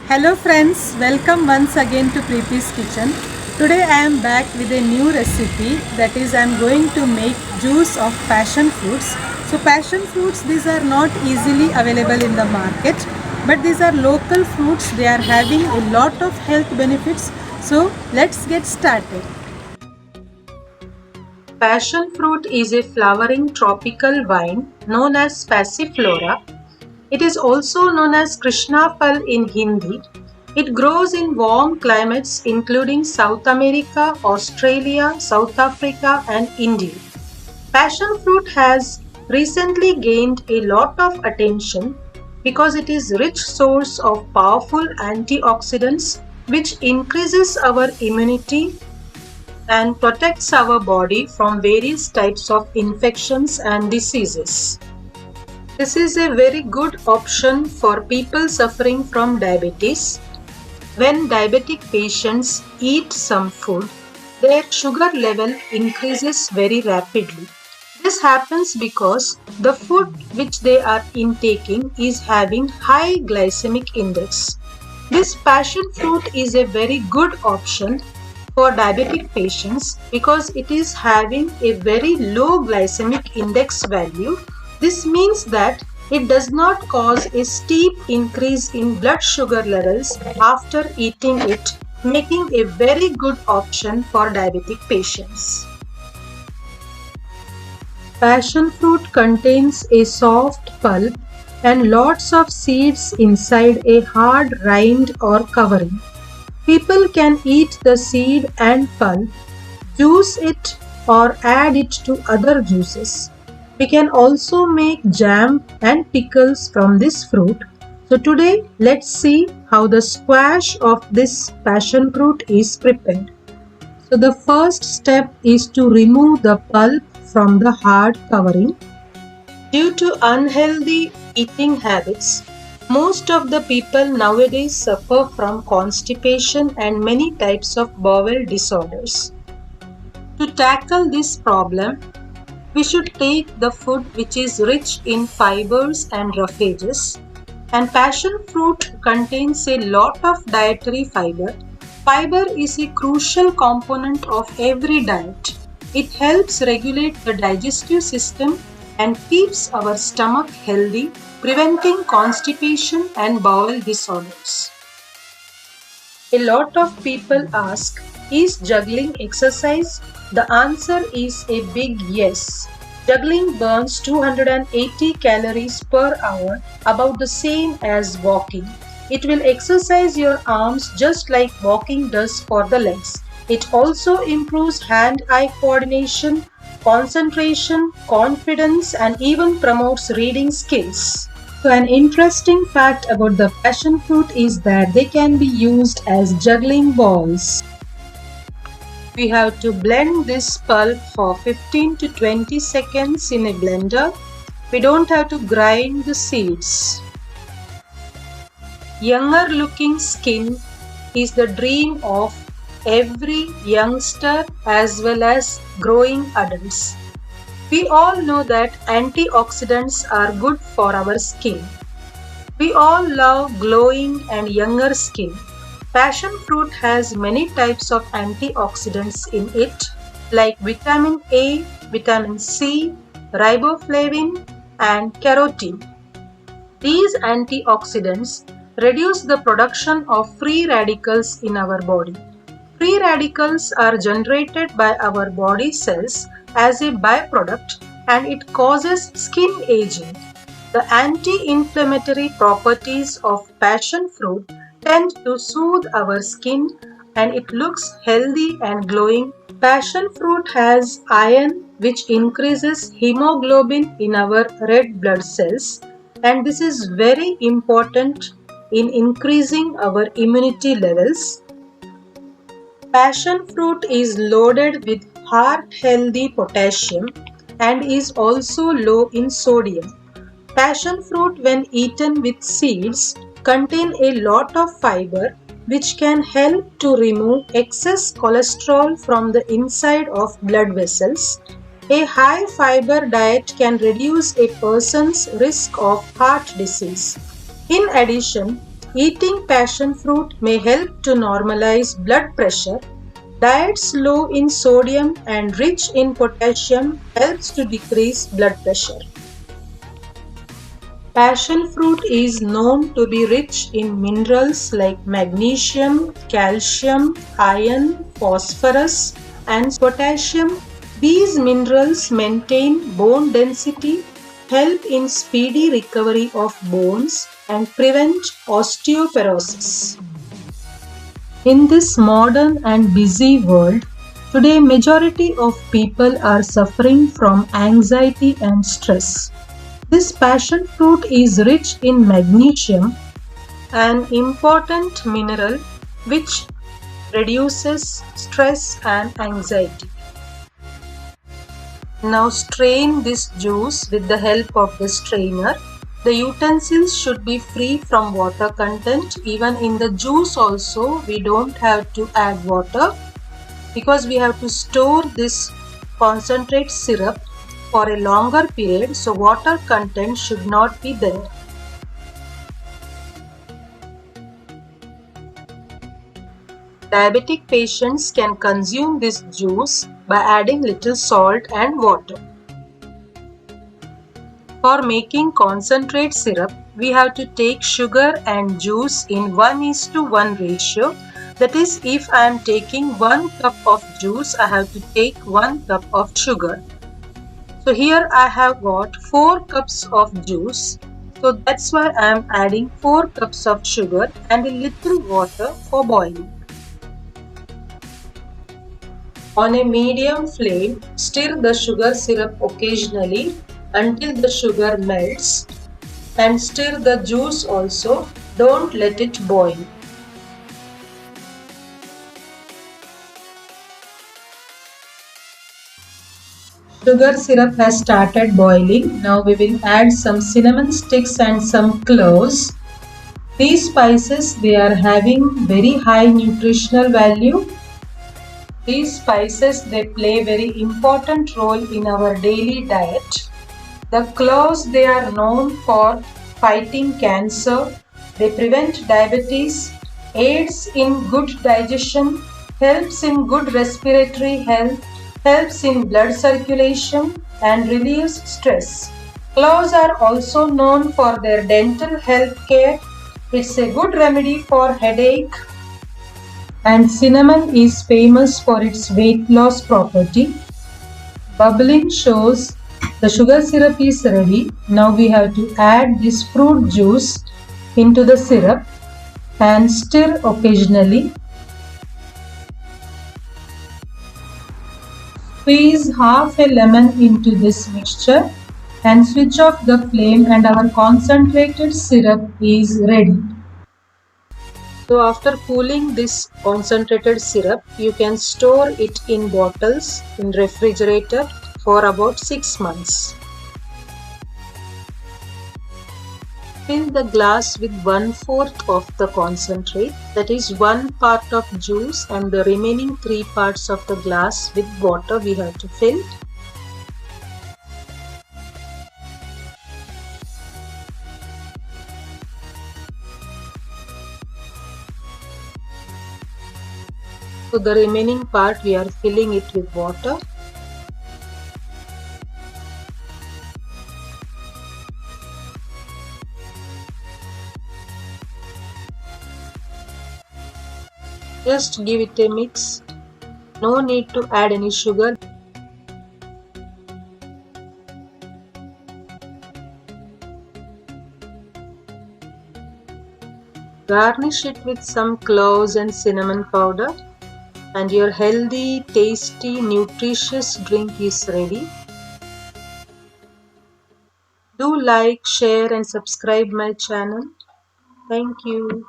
Hello friends, welcome once again to Preeti's Kitchen. Today I am back with a new recipe, that is I am going to make juice of passion fruits. So passion fruits, these are not easily available in the market, but these are local fruits. They are having a lot of health benefits. So let's get started. Passion fruit is a flowering tropical vine known as Passiflora. It is also known as Krishna Phal in Hindi. It grows in warm climates including South America, Australia, South Africa and India. Passion fruit has recently gained a lot of attention because it is a rich source of powerful antioxidants which increases our immunity and protects our body from various types of infections and diseases. This is a very good option for people suffering from diabetes. When diabetic patients eat some food, their sugar level increases very rapidly. This happens because the food which they are intaking is having high glycemic index. This passion fruit is a very good option for diabetic patients because it is having a very low glycemic index value. This means that it does not cause a steep increase in blood sugar levels after eating it, making a very good option for diabetic patients. Passion fruit contains a soft pulp and lots of seeds inside a hard rind or covering. People can eat the seed and pulp, juice it or add it to other juices. We can also make jam and pickles from this fruit. So today let's see how the squash of this passion fruit is prepared. So the first step is to remove the pulp from the hard covering. Due to unhealthy eating habits, most of the people nowadays suffer from constipation and many types of bowel disorders. To tackle this problem, we should take the food which is rich in fibers and roughages. And passion fruit contains a lot of dietary fiber. Fiber is a crucial component of every diet. It helps regulate the digestive system and keeps our stomach healthy, preventing constipation and bowel disorders. A lot of people ask, is juggling exercise? The answer is a big yes. Juggling burns 280 calories per hour, about the same as walking. It will exercise your arms just like walking does for the legs. It also improves hand-eye coordination, concentration, confidence, and even promotes reading skills. So an interesting fact about the passion fruit is that they can be used as juggling balls. We have to blend this pulp for 15 to 20 seconds in a blender. We don't have to grind the seeds. Younger looking skin is the dream of every youngster as well as growing adults. We all know that antioxidants are good for our skin. We all love glowing and younger skin. Passion fruit has many types of antioxidants in it like vitamin A, vitamin C, riboflavin and carotene. These antioxidants reduce the production of free radicals in our body. Free radicals are generated by our body cells as a byproduct and it causes skin aging. The anti-inflammatory properties of passion fruit tend to soothe our skin and it looks healthy and glowing. Passion fruit has iron which increases hemoglobin in our red blood cells and this is very important in increasing our immunity levels. Passion fruit is loaded with heart-healthy potassium and is also low in sodium. Passion fruit, when eaten with seeds, contain a lot of fiber which can help to remove excess cholesterol from the inside of blood vessels. A high fiber diet can reduce a person's risk of heart disease. In addition, Eating passion fruit may help to normalize blood pressure. Diets low in sodium and rich in potassium helps to decrease blood pressure. Passion fruit is known to be rich in minerals like magnesium, calcium, iron, phosphorus, and potassium. These minerals maintain bone density, help in speedy recovery of bones, and prevent osteoporosis. In this modern and busy world, today majority of people are suffering from anxiety and stress. This passion fruit is rich in magnesium, an important mineral which reduces stress and anxiety. Now strain this juice with the help of the strainer. The utensils should be free from water content. Even in the juice also we don't have to add water because we have to store this concentrate syrup for a longer period, so water content should not be there. Diabetic patients can consume this juice by adding little salt and water. For making concentrate syrup, we have to take sugar and juice in 1:1 ratio. That is, if I am taking 1 cup of juice, I have to take 1 cup of sugar. So here I have got 4 cups of juice. So that's why I am adding 4 cups of sugar and a little water for boiling. On a medium flame, stir the sugar syrup occasionally until the sugar melts, and stir the juice also. Don't let it boil. Sugar syrup has started boiling. Now we will add some cinnamon sticks and some cloves. These spices, they are having very high nutritional value. These spices, they play very important role in our daily diet. The cloves, they are known for fighting cancer. They prevent diabetes, aids in good digestion, helps in good respiratory health, helps in blood circulation, and relieves stress. Cloves are also known for their dental health care. It's a good remedy for headache. And cinnamon is famous for its weight loss property. Bubbling shows the sugar syrup is ready. Now we have to add this fruit juice into the syrup and stir occasionally. Squeeze half a lemon into this mixture and switch off the flame, and our concentrated syrup is ready. So after cooling this concentrated syrup, you can store it in bottles in refrigerator for about 6 months. Fill the glass with 1/4 of the concentrate, that is 1 part of juice, and the remaining 3 parts of the glass with water we have to fill. So the remaining part we are filling it with water. Just give it a mix. No need to add any sugar. Garnish it with some cloves and cinnamon powder, and your healthy, tasty, nutritious drink is ready. Do like, share and subscribe my channel. Thank you.